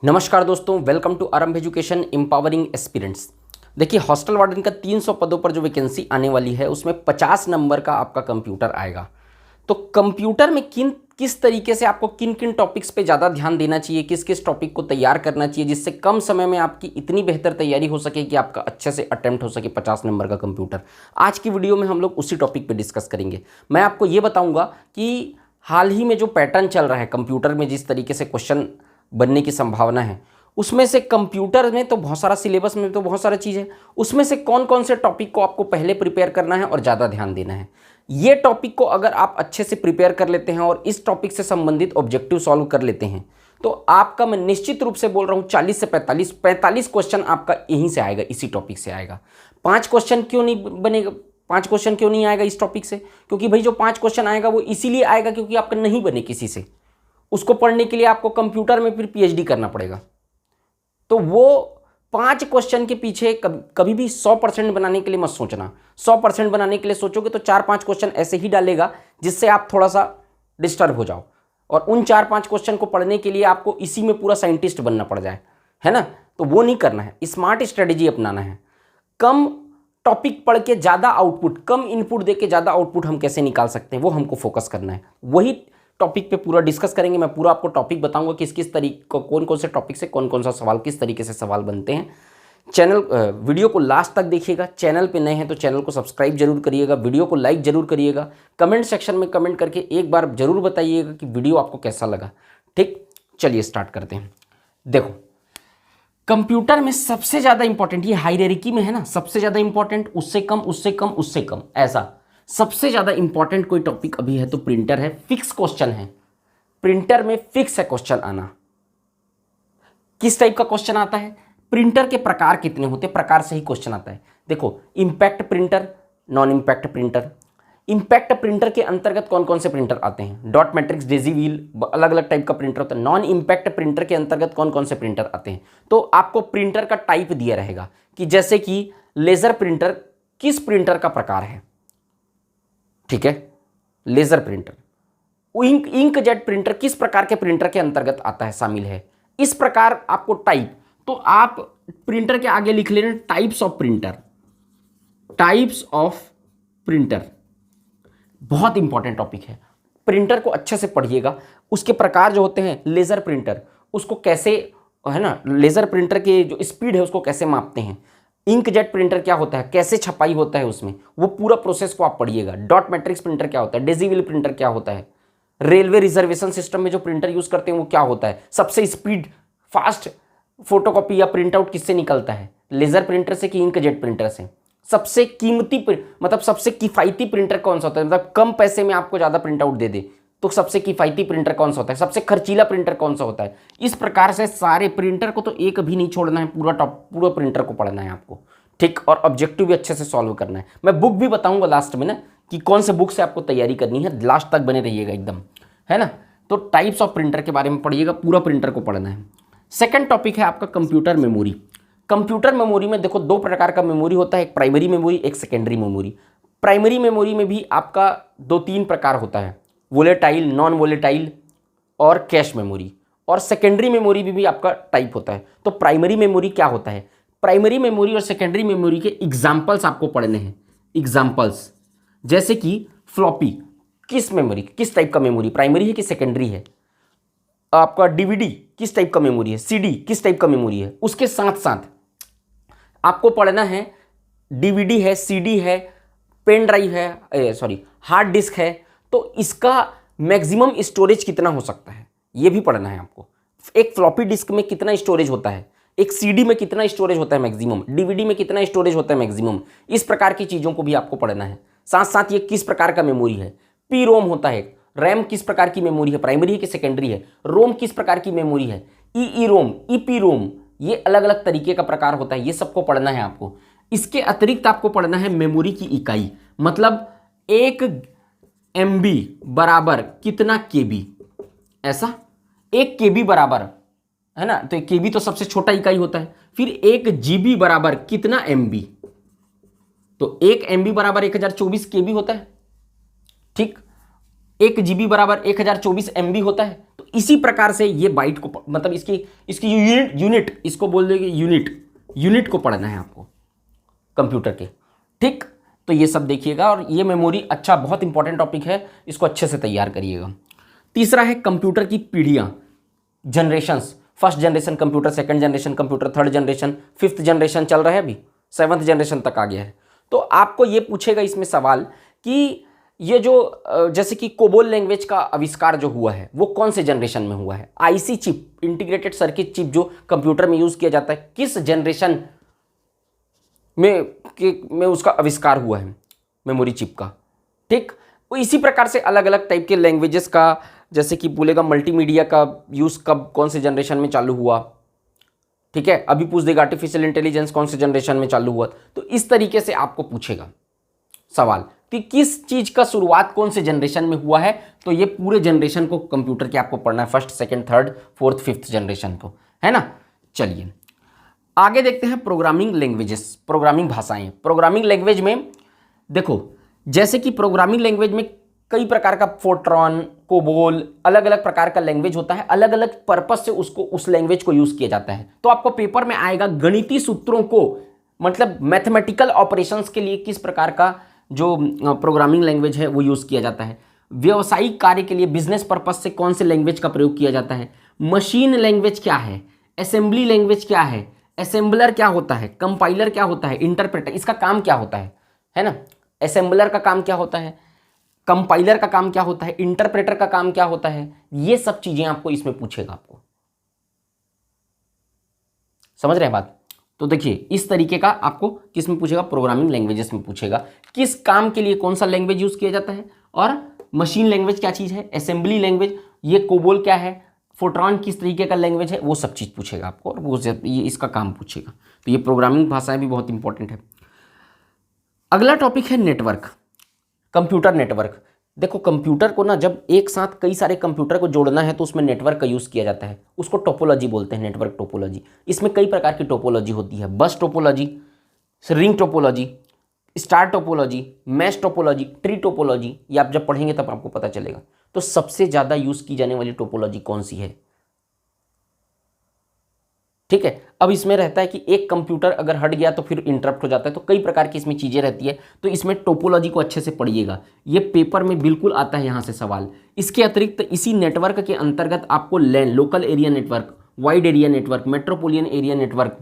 नमस्कार दोस्तों, welcome to आरंभ एजुकेशन एम्पावरिंग एस्पिरेंट्स। देखिए, हॉस्टल वार्डन का 300 पदों पर जो वैकेंसी आने वाली है उसमें 50 नंबर का आपका कंप्यूटर आएगा। तो कंप्यूटर में किस तरीके से आपको किन किन टॉपिक्स पे ज़्यादा ध्यान देना चाहिए, किस किस टॉपिक को तैयार करना चाहिए जिससे कम समय में आपकी इतनी बेहतर तैयारी हो सके कि आपका अच्छे से अटेम्प्ट हो सके 50 नंबर का कंप्यूटर। आज की वीडियो में हम लोग उसी टॉपिक पे डिस्कस करेंगे। मैं आपको ये बताऊँगा कि हाल ही में जो पैटर्न चल रहा है कंप्यूटर में, जिस तरीके से क्वेश्चन बनने की संभावना है, उसमें से कंप्यूटर में तो बहुत सारा, सिलेबस में तो बहुत सारा चीज़ है, उसमें से कौन कौन से टॉपिक को आपको पहले प्रिपेयर करना है और ज़्यादा ध्यान देना है। ये टॉपिक को अगर आप अच्छे से प्रिपेयर कर लेते हैं और इस टॉपिक से संबंधित ऑब्जेक्टिव सॉल्व कर लेते हैं तो आपका, मैं निश्चित रूप से बोल रहा हूँ, 40 से 45 क्वेश्चन आपका यहीं से आएगा, इसी टॉपिक से आएगा। 5 क्वेश्चन क्यों नहीं बनेगा, 5 क्वेश्चन क्यों नहीं आएगा इस टॉपिक से? क्योंकि भाई जो 5 क्वेश्चन आएगा वो इसीलिए आएगा क्योंकि आपका नहीं बने किसी से। उसको पढ़ने के लिए आपको कंप्यूटर में फिर पीएचडी करना पड़ेगा। तो वो 5 क्वेश्चन के पीछे कभी भी 100% बनाने के लिए मत सोचना। 100% बनाने के लिए सोचोगे तो 4-5 क्वेश्चन ऐसे ही डालेगा जिससे आप थोड़ा सा डिस्टर्ब हो जाओ, और उन 4-5 क्वेश्चन को पढ़ने के लिए आपको इसी में पूरा साइंटिस्ट बनना पड़ जाए, है ना? तो वो नहीं करना है, स्मार्ट स्ट्रेटेजी अपनाना है। कम टॉपिक पढ़ के ज़्यादा आउटपुट, कम इनपुट दे के ज़्यादा आउटपुट हम कैसे निकाल सकते हैं, वो हमको फोकस करना है। वही टॉपिक पे पूरा डिस्कस करेंगे। मैं पूरा आपको टॉपिक बताऊंगा किस किस तरीके को, कौन कौन से टॉपिक से कौन कौन सा सवाल, किस तरीके से सवाल बनते हैं। वीडियो को लास्ट तक देखिएगा। चैनल पे नए हैं तो चैनल को सब्सक्राइब जरूर करिएगा, वीडियो को लाइक जरूर करिएगा, कमेंट सेक्शन में कमेंट करके एक बार जरूर बताइएगा कि वीडियो आपको कैसा लगा। ठीक, चलिए स्टार्ट करते हैं। देखो, कंप्यूटर में सबसे ज़्यादा इंपॉर्टेंट, ये हायरार्की में है ना, सबसे ज़्यादा इंपॉर्टेंट, उससे कम, उससे कम, उससे कम, ऐसा सबसे ज़्यादा इंपॉर्टेंट कोई टॉपिक अभी है तो प्रिंटर है। फिक्स क्वेश्चन है, प्रिंटर में फिक्स है क्वेश्चन आना। किस टाइप का क्वेश्चन आता है? प्रिंटर के प्रकार कितने होते हैं, प्रकार से ही क्वेश्चन आता है। देखो, impact printer, non impact printer. Impact printer के अंतर्गत कौन कौन से प्रिंटर आते हैं? डॉट मैट्रिक्स, डेजी व्हील, अलग अलग टाइप का प्रिंटर होता है। नॉन इंपैक्ट प्रिंटर के अंतर्गत कौन कौन से प्रिंटर आते हैं? तो आपको प्रिंटर का टाइप दिया रहेगा कि जैसे कि लेजर प्रिंटर किस प्रिंटर का प्रकार है, ठीक है, लेजर प्रिंटर। इंकजेट प्रिंटर किस प्रकार के प्रिंटर के अंतर्गत आता है, शामिल है। इस प्रकार आपको टाइप, तो आप प्रिंटर के आगे लिख लेना types of printer. Types of printer बहुत इंपॉर्टेंट टॉपिक है, प्रिंटर को अच्छे से पढ़िएगा। उसके प्रकार जो होते हैं, लेजर प्रिंटर, उसको कैसे, है ना, लेजर प्रिंटर के जो स्पीड है उसको कैसे मापते हैं। इंकजेट प्रिंटर क्या होता है, कैसे छपाई होता है उसमें, वो पूरा प्रोसेस को आप पढ़िएगा। डॉट मैट्रिक्स प्रिंटर क्या होता है, डेजी व्हील प्रिंटर क्या होता है, रेलवे रिजर्वेशन सिस्टम में जो प्रिंटर यूज करते हैं वो क्या होता है, सबसे स्पीड फास्ट फोटोकॉपी या प्रिंट आउट किससे निकलता है, लेजर प्रिंटर से कि इंकजेट प्रिंटर से। सबसे कीमती, मतलब सबसे किफायती प्रिंटर कौन सा होता है, मतलब कम पैसे में आपको ज़्यादा प्रिंट आउट दे दे तो सबसे किफायती प्रिंटर कौन सा होता है, सबसे खर्चीला प्रिंटर कौन सा होता है। इस प्रकार से सारे प्रिंटर को तो एक भी नहीं छोड़ना है, पूरा प्रिंटर को पढ़ना है आपको, ठीक, और ऑब्जेक्टिव भी अच्छे से सॉल्व करना है। मैं बुक भी बताऊंगा लास्ट में ना कि कौन से बुक से आपको तैयारी करनी है, लास्ट तक बने रहिएगा एकदम, है ना। तो टाइप्स ऑफ प्रिंटर के बारे में पढ़िएगा, पूरा प्रिंटर को पढ़ना है। सेकंड टॉपिक है आपका कंप्यूटर मेमोरी। कंप्यूटर मेमोरी में देखो 2 प्रकार का मेमोरी होता है, एक प्राइमरी मेमोरी, एक सेकेंडरी मेमोरी। प्राइमरी मेमोरी में भी आपका 2-3 प्रकार होता है, वोलेटाइल, नॉन वोलेटाइल और कैश मेमोरी। और सेकेंडरी मेमोरी भी आपका टाइप होता है। तो प्राइमरी मेमोरी क्या होता है, प्राइमरी मेमोरी और सेकेंडरी मेमोरी के एग्जाम्पल्स आपको पढ़ने हैं। एग्जाम्पल्स जैसे कि फ्लॉपी, किस मेमोरी, किस टाइप का मेमोरी, प्राइमरी है कि सेकेंडरी है। आपका डीवीडी किस टाइप का मेमोरी है, सीडी किस टाइप का मेमोरी है। उसके साथ साथ आपको पढ़ना है डीवीडी है, सीडी है, पेन ड्राइव है, हार्ड डिस्क है, तो इसका मैक्सिमम स्टोरेज कितना हो सकता है ये भी पढ़ना है आपको। एक फ्लॉपी डिस्क में कितना स्टोरेज होता है, एक सीडी में कितना स्टोरेज होता है मैक्सिमम, डीवीडी में कितना स्टोरेज होता है मैक्सिमम। इस प्रकार की चीज़ों को भी आपको पढ़ना है। साथ साथ ये किस प्रकार का मेमोरी है, पी रोम होता है, रैम किस प्रकार की मेमोरी है, प्राइमरी है कि सेकेंडरी है, रोम किस प्रकार की मेमोरी है, ई रोम, ईपी रोम, ये अलग अलग तरीके का प्रकार होता है, ये सबको पढ़ना है आपको। इसके अतिरिक्त आपको पढ़ना है मेमोरी की इकाई, मतलब 1 MB बराबर कितना KB, ऐसा 1 KB बराबर, है ना, तो KB तो सबसे छोटा इकाई होता है। फिर 1 GB बराबर कितना MB, तो 1 MB बराबर 1024 KB होता है, ठीक। 1 GB बराबर 1024 MB होता है। तो इसी प्रकार से ये बाइट को मतलब इसकी यूनिट इसको बोल देंगे यूनिट को पढ़ना है आपको कंप्यूटर के। ठीक, तो ये सब देखिएगा और ये मेमोरी अच्छा बहुत इंपॉर्टेंट टॉपिक है, इसको अच्छे से तैयार करिएगा। तीसरा है कंप्यूटर की पीढ़ियाँ, generations. First generation computer, second generation computer, third generation, fifth generation चल रहा है, अभी सेवन्थ जनरेशन तक आ गया है। तो आपको ये पूछेगा इसमें सवाल कि ये जो जैसे कि कोबोल लैंग्वेज का आविष्कार जो हुआ है वो कौन से जनरेशन में हुआ है। IC chip, integrated circuit chip, जो कंप्यूटर में यूज़ किया जाता है, किस जनरेशन में उसका आविष्कार हुआ है मेमोरी चिप का। ठीक, वो इसी प्रकार से अलग अलग टाइप के लैंग्वेजेस का, जैसे कि बोलेगा मल्टीमीडिया का यूज़ कब कौन से जनरेशन में चालू हुआ। ठीक है, अभी पूछ देगा आर्टिफिशियल इंटेलिजेंस कौन से जनरेशन में चालू हुआ। तो इस तरीके से आपको पूछेगा सवाल कि किस चीज़ का शुरुआत कौन से जनरेशन में हुआ है। तो ये पूरे जनरेशन को कंप्यूटर के आपको पढ़ना है, first, second, third, fourth, fifth generation को, है ना। चलिए आगे देखते हैं प्रोग्रामिंग लैंग्वेजेस, प्रोग्रामिंग भाषाएं। प्रोग्रामिंग लैंग्वेज में देखो, जैसे कि प्रोग्रामिंग लैंग्वेज में कई प्रकार का फोर्ट्रॉन, कोबोल, अलग अलग प्रकार का लैंग्वेज होता है, अलग अलग पर्पस से उसको उस लैंग्वेज को यूज़ किया जाता है। तो आपको पेपर में आएगा गणितीय सूत्रों को, मतलब मैथमेटिकल ऑपरेशंस के लिए किस प्रकार का जो प्रोग्रामिंग लैंग्वेज है वो यूज़ किया जाता है। व्यावसायिक कार्य के लिए, बिजनेस पर्पस से कौन से लैंग्वेज का प्रयोग किया जाता है। मशीन लैंग्वेज क्या है, असेंबली लैंग्वेज क्या है, असेंबलर क्या होता है, कंपाइलर क्या होता है, इंटरप्रेटर, इसका काम क्या होता है ना। असेंबलर का काम क्या होता है, कंपाइलर का काम क्या होता है, इंटरप्रेटर का काम क्या होता है, ये सब चीजें आपको इसमें पूछेगा। आपको समझ रहे हैं बात। तो देखिए इस तरीके का आपको किस में पूछेगा, प्रोग्रामिंग लैंग्वेजेस में पूछेगा, किस काम के लिए कौन सा लैंग्वेज यूज किया जाता है। और मशीन लैंग्वेज क्या चीज है, असेंबली लैंग्वेज, ये कोबोल क्या है, फोर्ट्रॉन किस तरीके का लैंग्वेज है, वो सब चीज़ पूछेगा आपको और वो ये इसका काम पूछेगा। तो ये प्रोग्रामिंग भाषाएं भी बहुत इंपॉर्टेंट है। अगला टॉपिक है नेटवर्क, कंप्यूटर नेटवर्क। देखो कंप्यूटर को ना जब एक साथ कई सारे कंप्यूटर को जोड़ना है तो उसमें नेटवर्क का यूज़ किया जाता है, उसको टोपोलॉजी बोलते हैं, नेटवर्क टोपोलॉजी। इसमें कई प्रकार की टोपोलॉजी होती है, बस topology, ring topology, star topology, mesh topology, tree topology. ये आप जब पढ़ेंगे तब आपको पता चलेगा। तो सबसे ज़्यादा यूज़ की जाने वाली टोपोलॉजी कौन सी है। ठीक है, अब इसमें रहता है कि एक कंप्यूटर अगर हट गया तो फिर इंटरप्ट हो जाता है, तो कई प्रकार की इसमें चीज़ें रहती है। तो इसमें टोपोलॉजी को अच्छे से पढ़िएगा, ये पेपर में बिल्कुल आता है यहाँ से सवाल। इसके अतिरिक्त इसी नेटवर्क के अंतर्गत आपको LAN, local area network, wide area network, metropolitan area network,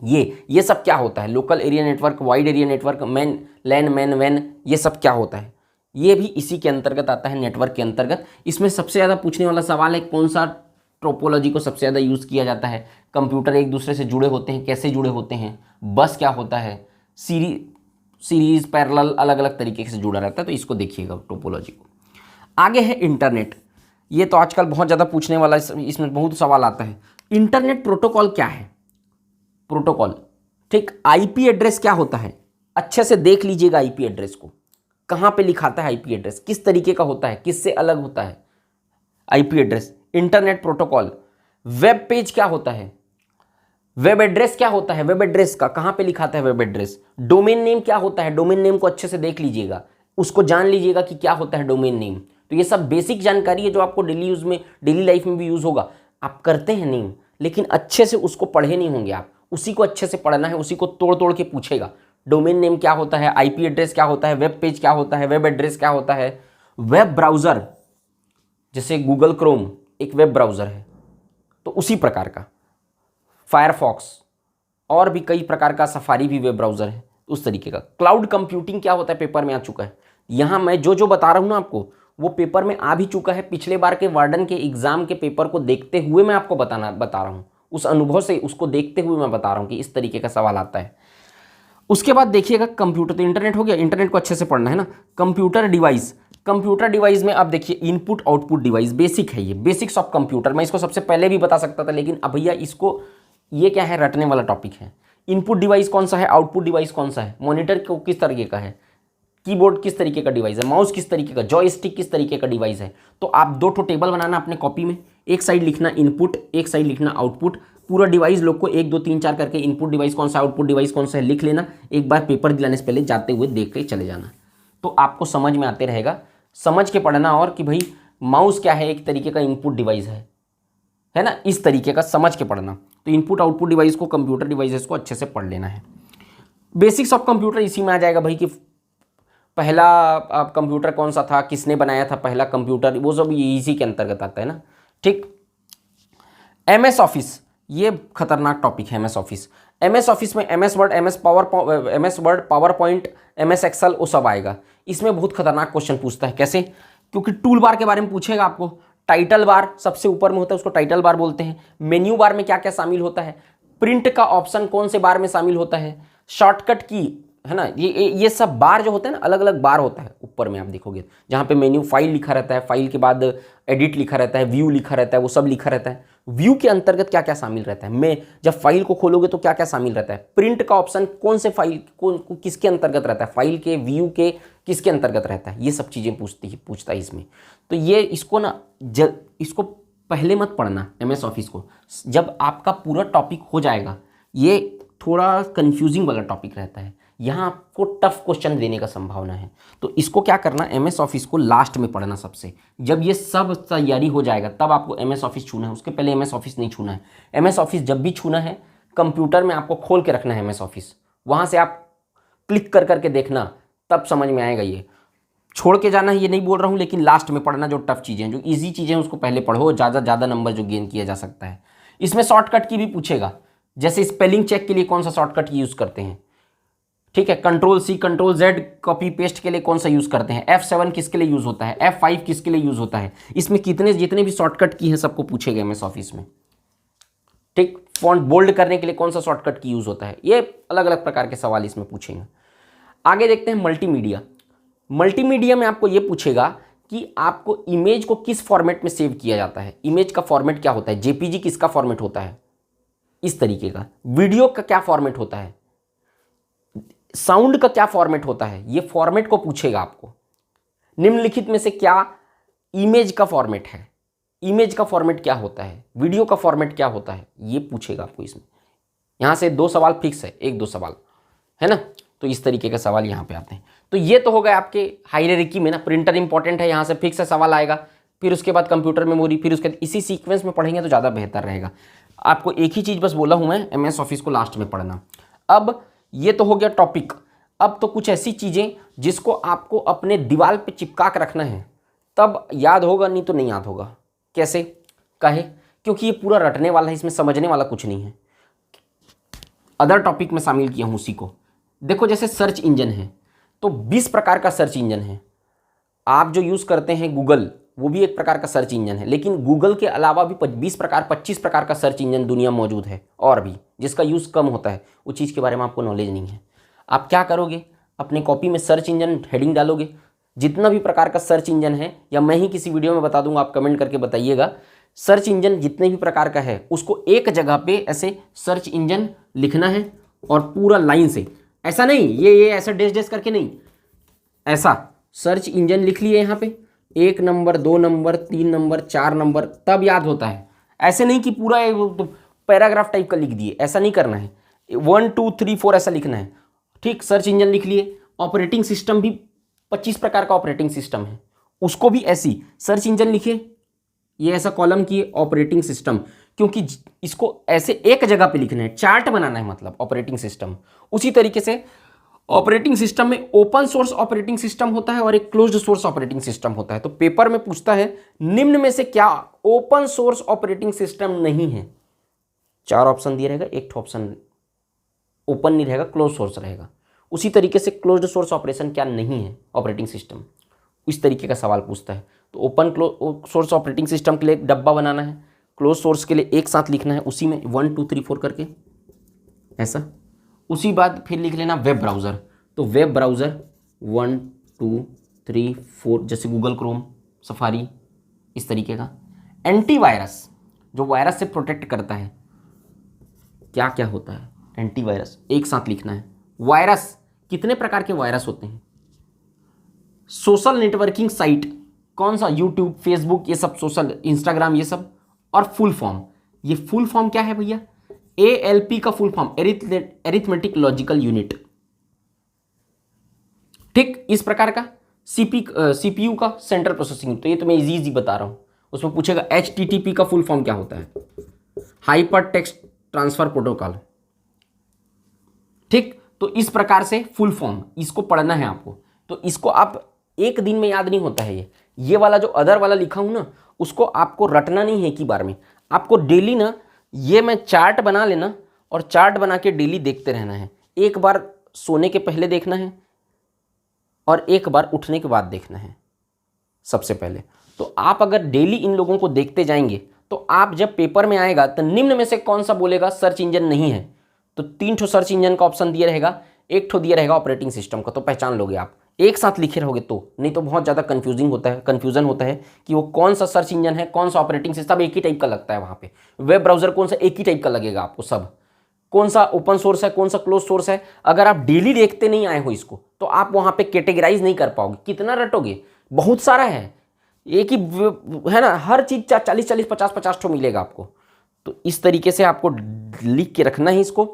ये सब क्या होता है, local area network, wide area network, MAN, LAN, MAN, वैन, ये सब क्या होता है, ये भी इसी के अंतर्गत आता है, नेटवर्क के अंतर्गत। इसमें सबसे ज़्यादा पूछने वाला सवाल है कौन सा टोपोलॉजी को सबसे ज़्यादा यूज़ किया जाता है। कंप्यूटर एक दूसरे से जुड़े होते हैं, कैसे जुड़े होते हैं, बस क्या होता है, सीरीज पैरेलल, अलग अलग तरीके से जुड़ा रहता है। तो इसको देखिएगा टोपोलॉजी को। आगे है इंटरनेट, ये तो आजकल बहुत ज़्यादा पूछने वाला, इसमें बहुत सवाल आता है। इंटरनेट प्रोटोकॉल क्या है, प्रोटोकॉल, ठीक। आईपी एड्रेस क्या होता है, अच्छे से देख लीजिएगा आईपी एड्रेस को, कहाँ पे लिखाता है आईपी एड्रेस, किस तरीके का होता है, किससे अलग होता है IP address. Internet protocol. Web page क्या होता है, वेब एड्रेस क्या होता है, वेब एड्रेस का कहाँ पे लिखाता है वेब एड्रेस। डोमेन नेम क्या होता है, डोमेन नेम को अच्छे से देख लीजिएगा, उसको जान लीजिएगा कि क्या होता है डोमेन नेम। तो ये सब बेसिक जानकारी है जो आपको डेली यूज में, डेली लाइफ में भी यूज होगा। आप करते हैं नेम, लेकिन अच्छे से उसको पढ़े नहीं होंगे आप, उसी को अच्छे से पढ़ना है, उसी को तोड़ तोड़ के पूछेगा। डोमेन नेम क्या होता है, आईपी एड्रेस क्या होता है, वेब पेज क्या होता है, वेब एड्रेस क्या होता है। वेब ब्राउज़र, जैसे गूगल क्रोम एक वेब ब्राउज़र है, तो उसी प्रकार का फायरफॉक्स, और भी कई प्रकार का, सफारी भी वेब ब्राउज़र है, उस तरीके का। क्लाउड कंप्यूटिंग क्या होता है, पेपर में आ चुका है। यहाँ मैं जो बता रहा हूँ ना आपको, वो पेपर में आ भी चुका है। पिछले बार के वार्डन के एग्जाम के पेपर को देखते हुए मैं आपको बता रहा हूँ, उस अनुभव से उसको देखते हुए मैं बता रहा हूँ कि इस तरीके का सवाल आता है। उसके बाद देखिएगा कंप्यूटर, तो इंटरनेट हो गया, इंटरनेट को अच्छे से पढ़ना है ना। कंप्यूटर डिवाइस, कंप्यूटर डिवाइस में आप देखिए इनपुट आउटपुट डिवाइस, बेसिक है ये, बेसिक्स ऑफ कंप्यूटर। मैं इसको सबसे पहले भी बता सकता था, लेकिन अब भैया इसको, ये क्या है, रटने वाला टॉपिक है। इनपुट डिवाइस कौन सा है, आउटपुट डिवाइस कौन सा है, मॉनिटर को किस तरीके का है, कीबोर्ड किस तरीके का डिवाइस है, माउस किस तरीके का, जॉयस्टिक किस तरीके का डिवाइस है। तो आप दो ठो टेबल बनाना अपने कॉपी में, एक साइड लिखना इनपुट, एक साइड लिखना आउटपुट। पूरा डिवाइस लोग को 1 2 3 4 करके, इनपुट डिवाइस कौन सा, आउटपुट डिवाइस कौन सा है, लिख लेना। एक बार पेपर दिलाने से पहले जाते हुए देख के चले जाना, तो आपको समझ में आते रहेगा। समझ के पढ़ना, और कि भाई माउस क्या है, एक तरीके का इनपुट डिवाइस है ना, इस तरीके का समझ के पढ़ना। तो इनपुट आउटपुट डिवाइस को, कंप्यूटर डिवाइसेस को अच्छे से पढ़ लेना है। बेसिक्स ऑफ कंप्यूटर इसी में आ जाएगा भाई कि पहला कंप्यूटर कौन सा था, किसने बनाया था पहला कंप्यूटर, वो सब इसी के अंतर्गत आता है ना। ठीक, एमएस ऑफिस, ये खतरनाक टॉपिक है एमएस ऑफिस। एमएस ऑफिस में MS word, MS word, power point, MS excel, वो सब आएगा। इसमें बहुत खतरनाक क्वेश्चन पूछता है। कैसे? क्योंकि टूल बार के बारे में पूछेगा आपको। टाइटल बार सबसे ऊपर में होता है, उसको टाइटल बार बोलते हैं। मेन्यू बार में क्या क्या शामिल होता है, प्रिंट का ऑप्शन कौन से बार में शामिल होता है, शॉर्टकट की, है ना, ये सब बार जो होते हैं ना, अलग अलग बार होता है। ऊपर में आप देखोगे जहाँ पे मेन्यू, फाइल लिखा रहता है, फाइल के बाद एडिट लिखा रहता है, व्यू लिखा रहता है, वो सब लिखा रहता है। व्यू के अंतर्गत क्या क्या शामिल रहता है, मैं जब फाइल को खोलोगे तो क्या क्या शामिल रहता है, प्रिंट का ऑप्शन कौन से फाइल को किसके अंतर्गत रहता है, फाइल के, व्यू के किसके अंतर्गत रहता है, ये सब चीज़ें पूछता है इसमें। तो ये इसको ना इसको पहले मत पढ़ना एमएस ऑफिस को। जब आपका पूरा टॉपिक हो जाएगा, ये थोड़ा कंफ्यूजिंग वाला टॉपिक रहता है, यहाँ आपको टफ क्वेश्चन देने का संभावना है। तो इसको क्या करना, एमएस ऑफिस को लास्ट में पढ़ना सबसे। जब ये सब तैयारी हो जाएगा तब आपको एमएस ऑफिस छूना है, उसके पहले एमएस ऑफिस नहीं छूना है। एमएस ऑफिस जब भी छूना है, कंप्यूटर में आपको खोल के रखना है एमएस ऑफिस, वहाँ से आप क्लिक कर करके देखना, तब समझ में आएगा। ये छोड़ के जाना है ये नहीं बोल रहा हूँ, लेकिन लास्ट में पढ़ना। जो टफ चीज़ें, जो ईजी चीज़ें हैं उसको पहले पढ़ो, ज़्यादा नंबर जो गेन किया जा सकता है। इसमें शॉर्टकट की भी पूछेगा, जैसे स्पेलिंग चेक के लिए कौन सा शॉर्टकट यूज़ करते हैं, ठीक है, Ctrl+C Ctrl+Z कॉपी पेस्ट के लिए कौन सा यूज़ करते हैं, F7 किसके लिए यूज़ होता है, F5 किसके लिए यूज़ होता है। इसमें जितने भी शॉर्टकट की हैं सबको पूछेगा एमएस ऑफिस में। ठीक, फॉन्ट बोल्ड करने के लिए कौन सा शॉर्टकट की यूज़ होता है, ये अलग अलग प्रकार के सवाल इसमें पूछेंगे। आगे देखते हैं मल्टीमीडिया। मल्टीमीडिया में आपको ये पूछेगा कि आपको इमेज को किस फॉर्मेट में सेव किया जाता है। इमेज का फॉर्मेट क्या होता है, जेपीजी किसका फॉर्मेट होता है, इस तरीके का। वीडियो का क्या फॉर्मेट होता है, साउंड का क्या फॉर्मेट होता है, ये फॉर्मेट को पूछेगा आपको। निम्नलिखित में से क्या इमेज का फॉर्मेट है, इमेज का फॉर्मेट क्या होता है, वीडियो का फॉर्मेट क्या होता है, ये पूछेगा आपको इसमें। यहाँ से 2 सवाल फिक्स है, 1-2 सवाल है ना। तो इस तरीके के सवाल यहाँ पे आते हैं। तो ये तो हो गए आपके हायरार्की में ना। प्रिंटर इंपॉर्टेंट है, यहाँ से फिक्स है सवाल आएगा, फिर उसके बाद कंप्यूटर मेमोरी, फिर उसके इसी सीक्वेंस में पढ़ेंगे तो ज़्यादा बेहतर रहेगा। आपको एक ही चीज़ बस बोला हूँ मैं, एमएस ऑफिस को लास्ट में पढ़ना। अब ये तो हो गया टॉपिक। अब तो कुछ ऐसी चीज़ें जिसको आपको अपने दीवार पे चिपका कर रखना है, तब याद होगा, नहीं तो नहीं याद होगा। कैसे कहे, क्योंकि ये पूरा रटने वाला है, इसमें समझने वाला कुछ नहीं है। अदर टॉपिक में शामिल किया हूँ उसी को। देखो जैसे सर्च इंजन है, तो 20 प्रकार का सर्च इंजन है। आप जो यूज़ करते हैं गूगल, वो भी एक प्रकार का सर्च इंजन है, लेकिन गूगल के अलावा भी 25 प्रकार का सर्च इंजन दुनिया में मौजूद है, और भी जिसका यूज़ कम होता है। उस चीज़ के बारे में आपको नॉलेज नहीं है। आप क्या करोगे, अपने कॉपी में सर्च इंजन हेडिंग डालोगे, जितना भी प्रकार का सर्च इंजन है, या मैं ही किसी वीडियो में बता दूंगा, आप कमेंट करके बताइएगा। सर्च इंजन जितने भी प्रकार का है उसको एक जगह पे ऐसे सर्च इंजन लिखना है, और पूरा लाइन से, ऐसा नहीं ये ऐसा डैश करके नहीं, ऐसा सर्च इंजन लिख लिए यहाँ पे 1 नंबर 2 नंबर 3 नंबर 4 नंबर, तब याद होता है। ऐसे नहीं कि पूरा पैराग्राफ टाइप का लिख दिए, ऐसा नहीं करना है। 1 2 3 4 ऐसा लिखना है। ठीक, सर्च इंजन लिख लिए। ऑपरेटिंग सिस्टम भी 25 प्रकार का ऑपरेटिंग सिस्टम है, उसको भी ऐसी सर्च इंजन लिखे, ये ऐसा कॉलम किए ऑपरेटिंग सिस्टम, क्योंकि इसको ऐसे एक जगह पे लिखना है, चार्ट बनाना है मतलब ऑपरेटिंग सिस्टम। उसी तरीके से ऑपरेटिंग सिस्टम में ओपन सोर्स ऑपरेटिंग सिस्टम होता है और एक क्लोज्ड सोर्स ऑपरेटिंग सिस्टम होता है। तो पेपर में पूछता है निम्न में से क्या ओपन सोर्स ऑपरेटिंग सिस्टम नहीं है। 4 ऑप्शन दिया रहेगा, एक ऑप्शन ओपन नहीं रहेगा, क्लोज सोर्स रहेगा। उसी तरीके से क्लोज्ड सोर्स ऑपरेशन क्या नहीं है ऑपरेटिंग सिस्टम, इस तरीके का सवाल पूछता है। तो ओपन सोर्स ऑपरेटिंग सिस्टम के लिए एक डब्बा बनाना है, क्लोज सोर्स के लिए एक साथ लिखना है, उसी में 1 2 3 4 करके ऐसा। उसी बाद फिर लिख लेना वेब ब्राउज़र, तो वेब ब्राउज़र 1 2 3 4, जैसे गूगल क्रोम, सफारी, इस तरीके का। एंटीवायरस, जो वायरस से प्रोटेक्ट करता है, क्या क्या होता है एंटीवायरस, एक साथ लिखना है। वायरस, कितने प्रकार के वायरस होते हैं। सोशल नेटवर्किंग साइट, कौन सा, यूट्यूब, फेसबुक, ये सब सोशल, इंस्टाग्राम, ये सब। और फुल फॉर्म, ये फुल फॉर्म क्या है भैया, ALP का full form arithmetic logical unit. ठीक, इस प्रकार का सीपीयू का सेंट्रल प्रोसेसिंग, तो ये तो मैं इजी बता रहा हूँ। उसमें पूछेगा HTTP का फुल फॉर्म क्या होता है, हाइपर टेक्स्ट ट्रांसफर प्रोटोकॉल। ठीक, तो इस प्रकार से फुल फॉर्म इसको पढ़ना है आपको। तो इसको आप एक दिन में याद नहीं होता है। ये वाला जो अदर वाला लिखा हूं ना, उसको आपको रटना नहीं है एक ही बार में, आपको डेली ना ये मैं चार्ट बना लेना और चार्ट बना के डेली देखते रहना है। एक बार सोने के पहले देखना है और एक बार उठने के बाद देखना है सबसे पहले। तो आप अगर डेली इन लोगों को देखते जाएंगे तो आप जब पेपर में आएगा तो निम्न में से कौन सा बोलेगा सर्च इंजन नहीं है, तो 3 ठो सर्च इंजन का ऑप्शन दिया रहेगा, 1 ठो दिया रहेगा ऑपरेटिंग सिस्टम का, तो पहचान लोगे आप। एक साथ लिखे रहोगे तो, नहीं तो बहुत ज़्यादा कन्फ्यूजन होता है कि वो कौन सा सर्च इंजन है, कौन सा ऑपरेटिंग सिस्टम, एक ही टाइप का लगता है वहाँ पे। वेब ब्राउजर कौन सा, एक ही टाइप का लगेगा आपको सब, कौन सा ओपन सोर्स है, कौन सा क्लोज सोर्स है। अगर आप डेली देखते नहीं आए हो इसको तो आप वहाँ पे कैटेगराइज नहीं कर पाओगे। कितना रटोगे, बहुत सारा है, एक ही है ना, हर चीज़ 40-40, 50-50 ठो मिलेगा आपको। तो इस तरीके से आपको लिख के रखना है इसको।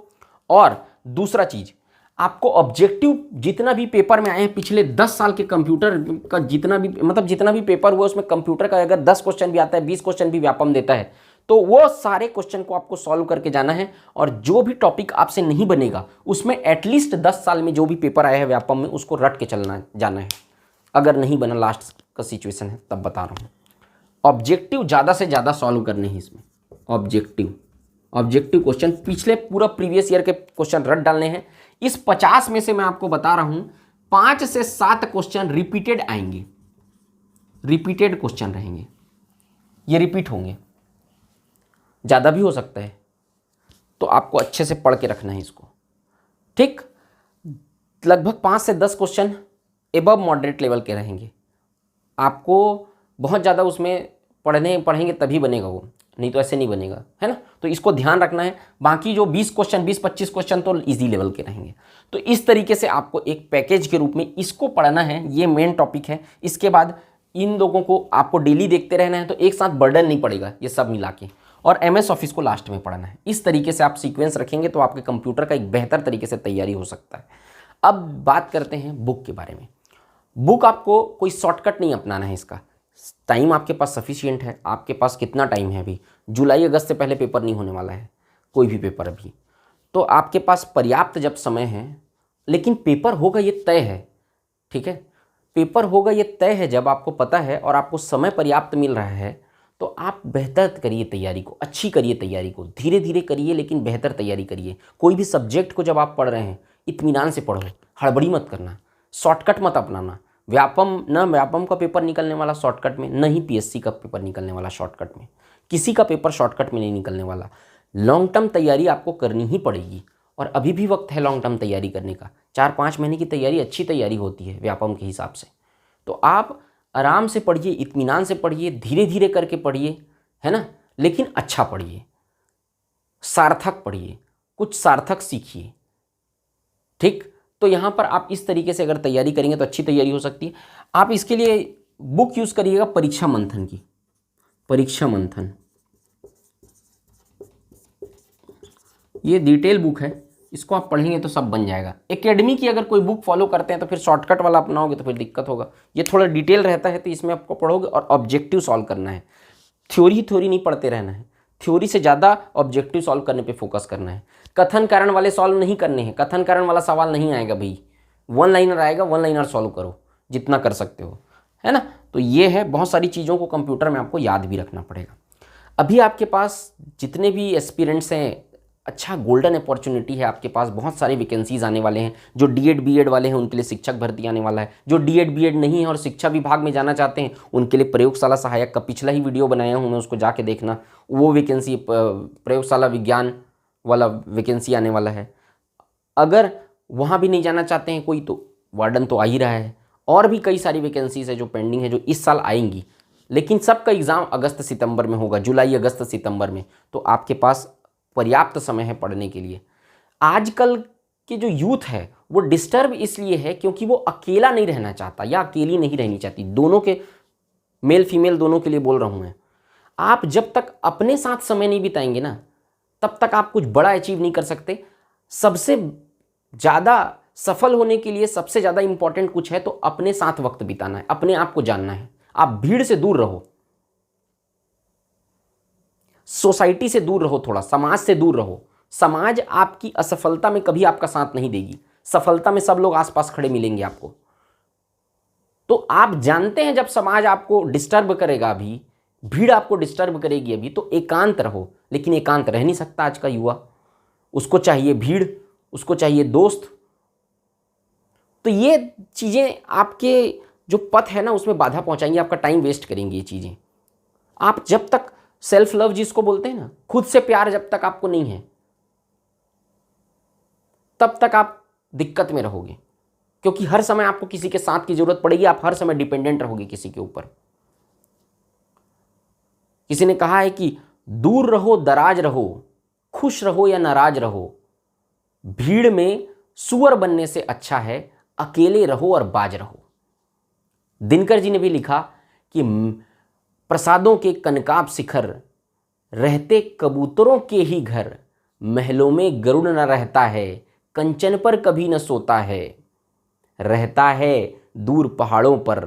और दूसरा चीज़, आपको ऑब्जेक्टिव जितना भी पेपर में आए हैं पिछले 10 साल के कंप्यूटर का, जितना भी पेपर हुआ उसमें कंप्यूटर का अगर 10 क्वेश्चन भी आता है, 20 क्वेश्चन भी व्यापम देता है, तो वो सारे क्वेश्चन को आपको सॉल्व करके जाना है। और जो भी टॉपिक आपसे नहीं बनेगा उसमें एटलीस्ट 10 साल में जो भी पेपर आया है व्यापम में उसको रट के जाना है। अगर नहीं बना, लास्ट का सिचुएशन है तब बता रहा हूँ। ऑब्जेक्टिव ज़्यादा से ज़्यादा सॉल्व करने हैं इसमें। ऑब्जेक्टिव क्वेश्चन पिछले पूरा प्रीवियस ईयर के क्वेश्चन रट डालने हैं। इस 50 में से मैं आपको बता रहा हूं 5 से 7 क्वेश्चन रिपीटेड आएंगे, रिपीटेड क्वेश्चन रहेंगे, ये रिपीट होंगे, ज़्यादा भी हो सकता है। तो आपको अच्छे से पढ़ के रखना है इसको। ठीक, लगभग 5 से 10 क्वेश्चन एबव मॉडरेट लेवल के रहेंगे। आपको बहुत ज़्यादा उसमें पढ़ेंगे तभी बनेगा वो, नहीं तो ऐसे नहीं बनेगा, है ना। तो इसको ध्यान रखना है। बाकी जो 20-25 क्वेश्चन तो इजी लेवल के रहेंगे। तो इस तरीके से आपको एक पैकेज के रूप में इसको पढ़ना है, ये मेन टॉपिक है। इसके बाद इन लोगों को आपको डेली देखते रहना है, तो एक साथ बर्डन नहीं पड़ेगा ये सब मिला के। और MS ऑफिस को लास्ट में पढ़ना है। इस तरीके से आप सीक्वेंस रखेंगे तो आपके कंप्यूटर का एक बेहतर तरीके से तैयारी हो सकता है। अब बात करते हैं बुक के बारे में। बुक आपको कोई शॉर्टकट नहीं अपनाना है। इसका टाइम आपके पास सफिशिएंट है। आपके पास कितना टाइम है अभी, जुलाई अगस्त से पहले पेपर नहीं होने वाला है कोई भी पेपर अभी, तो आपके पास पर्याप्त जब समय है। लेकिन पेपर होगा ये तय है, ठीक है, पेपर होगा ये तय है जब आपको पता है और आपको समय पर्याप्त मिल रहा है, तो आप बेहतर करिए तैयारी को, अच्छी करिए तैयारी को, धीरे धीरे करिए लेकिन बेहतर तैयारी करिए। कोई भी सब्जेक्ट को जब आप पढ़ रहे हैं इत्मीनान से पढ़ो, हड़बड़ी मत करना, शॉर्टकट मत अपनाना। व्यापम का पेपर निकलने वाला शॉर्टकट में, न ही PSC का पेपर निकलने वाला शॉर्टकट में। किसी का पेपर शॉर्टकट में नहीं निकलने वाला। लॉन्ग टर्म तैयारी आपको करनी ही पड़ेगी और अभी भी वक्त है लॉन्ग टर्म तैयारी करने का। 4-5 महीने की तैयारी अच्छी तैयारी होती है व्यापम के हिसाब से। तो आप आराम से पढ़िए, इत्मीनान से पढ़िए, धीरे धीरे करके पढ़िए, है ना, लेकिन अच्छा पढ़िए, सार्थक पढ़िए, कुछ सार्थक सीखिए। ठीक, तो यहाँ पर आप इस तरीके से अगर तैयारी करेंगे तो अच्छी तैयारी हो सकती है। आप इसके लिए बुक यूज़ करिएगा परीक्षा मंथन की। परीक्षा मंथन ये डिटेल बुक है, इसको आप पढ़ेंगे तो सब बन जाएगा। एकेडमी की अगर कोई बुक फॉलो करते हैं तो फिर शॉर्टकट वाला अपनाओगे तो फिर दिक्कत होगा। ये थोड़ा डिटेल रहता है तो इसमें आपको पढ़ोगे और ऑब्जेक्टिव सॉल्व करना है। थ्योरी नहीं पढ़ते रहना है, थ्योरी से ज़्यादा ऑब्जेक्टिव सॉल्व करने पे फोकस करना है। कथन कारण वाले सॉल्व नहीं करने हैं, कथन कारण वाला सवाल नहीं आएगा भाई, 1 लाइनर आएगा, 1 लाइनर सॉल्व करो जितना कर सकते हो, है ना। तो ये है, बहुत सारी चीज़ों को कंप्यूटर में आपको याद भी रखना पड़ेगा। अभी आपके पास जितने भी एस्पिरेंट्स हैं, अच्छा गोल्डन अपॉर्चुनिटी है आपके पास। बहुत सारे वैकेंसीज आने वाले हैं। जो D.Ed B.Ed वाले हैं उनके लिए शिक्षक भर्ती आने वाला है। जो D.Ed B.Ed नहीं है और शिक्षा विभाग में जाना चाहते हैं उनके लिए प्रयोगशाला सहायक का पिछला ही वीडियो बनाया हूँ मैं, उसको जाके देखना। वो वैकेंसी प्रयोगशाला विज्ञान वाला वैकेंसी आने वाला है। अगर वहाँ भी नहीं जाना चाहते हैं कोई, तो वार्डन तो आ ही रहा है। और भी कई सारी वैकेंसीज है जो पेंडिंग है, जो इस साल आएंगी, लेकिन सबका एग्ज़ाम अगस्त सितंबर में होगा, जुलाई अगस्त सितंबर में। तो आपके पास पर्याप्त समय है पढ़ने के लिए। आजकल के जो यूथ है वो डिस्टर्ब इसलिए है क्योंकि वो अकेला नहीं रहना चाहता या अकेली नहीं रहनी चाहती। दोनों के, मेल फीमेल दोनों के लिए बोल रहा हूँ मैं। आप जब तक अपने साथ समय नहीं बिताएंगे ना, तब तक आप कुछ बड़ा अचीव नहीं कर सकते। सबसे ज़्यादा सफल होने के लिए सबसे ज़्यादा इंपॉर्टेंट कुछ है तो अपने साथ वक्त बिताना है, अपने आप को जानना है। आप भीड़ से दूर रहो, सोसाइटी से दूर रहो, थोड़ा समाज से दूर रहो। समाज आपकी असफलता में कभी आपका साथ नहीं देगी, सफलता में सब लोग आसपास खड़े मिलेंगे आपको। तो आप जानते हैं जब समाज आपको डिस्टर्ब करेगा, अभी भीड़ आपको डिस्टर्ब करेगी अभी, तो एकांत रहो। लेकिन एकांत रह नहीं सकता आज का युवा, उसको चाहिए भीड़, उसको चाहिए दोस्त। तो ये चीज़ें आपके जो पथ है ना उसमें बाधा पहुंचाएंगी, आपका टाइम वेस्ट करेंगी ये चीज़ें। आप जब तक सेल्फ लव जिसको बोलते हैं ना, खुद से प्यार जब तक आपको नहीं है तब तक आप दिक्कत में रहोगे, क्योंकि हर समय आपको किसी के साथ की जरूरत पड़ेगी, आप हर समय डिपेंडेंट रहोगे किसी के ऊपर। किसी ने कहा है कि दूर रहो दराज रहो, खुश रहो या नाराज रहो, भीड़ में सुअर बनने से अच्छा है अकेले रहो और बाज रहो। दिनकर जी ने भी लिखा कि प्रसादों के कनकाब शिखर, रहते कबूतरों के ही घर, महलों में गरुड़ न रहता है, कंचन पर कभी न सोता है, रहता है दूर पहाड़ों पर,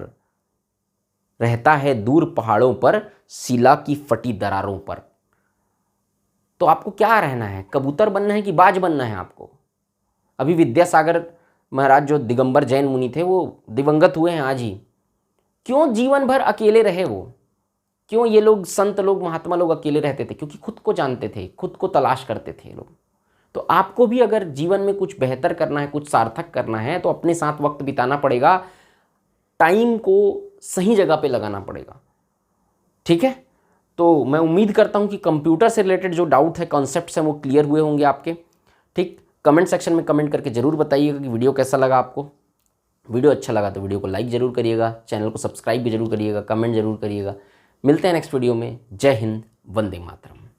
रहता है दूर पहाड़ों पर, शिला की फटी दरारों पर। तो आपको क्या रहना है, कबूतर बनना है कि बाज बनना है आपको? अभी विद्यासागर महाराज जो दिगंबर जैन मुनि थे वो दिवंगत हुए हैं आज ही। क्यों जीवन भर अकेले रहे वो? क्यों ये लोग संत लोग महात्मा लोग अकेले रहते थे? क्योंकि खुद को जानते थे, खुद को तलाश करते थे लोग। तो आपको भी अगर जीवन में कुछ बेहतर करना है, कुछ सार्थक करना है, तो अपने साथ वक्त बिताना पड़ेगा, टाइम को सही जगह पे लगाना पड़ेगा। ठीक है, तो मैं उम्मीद करता हूँ कि कंप्यूटर से रिलेटेड जो डाउट है, कॉन्सेप्ट्स हैं, वो क्लियर हुए होंगे आपके। ठीक, कमेंट सेक्शन में कमेंट करके ज़रूर बताइएगा कि वीडियो कैसा लगा आपको। वीडियो अच्छा लगा तो वीडियो को लाइक ज़रूर करिएगा, चैनल को सब्सक्राइब भी जरूर करिएगा, कमेंट जरूर करिएगा। मिलते हैं नेक्स्ट वीडियो में। जय हिंद, वंदे मातरम।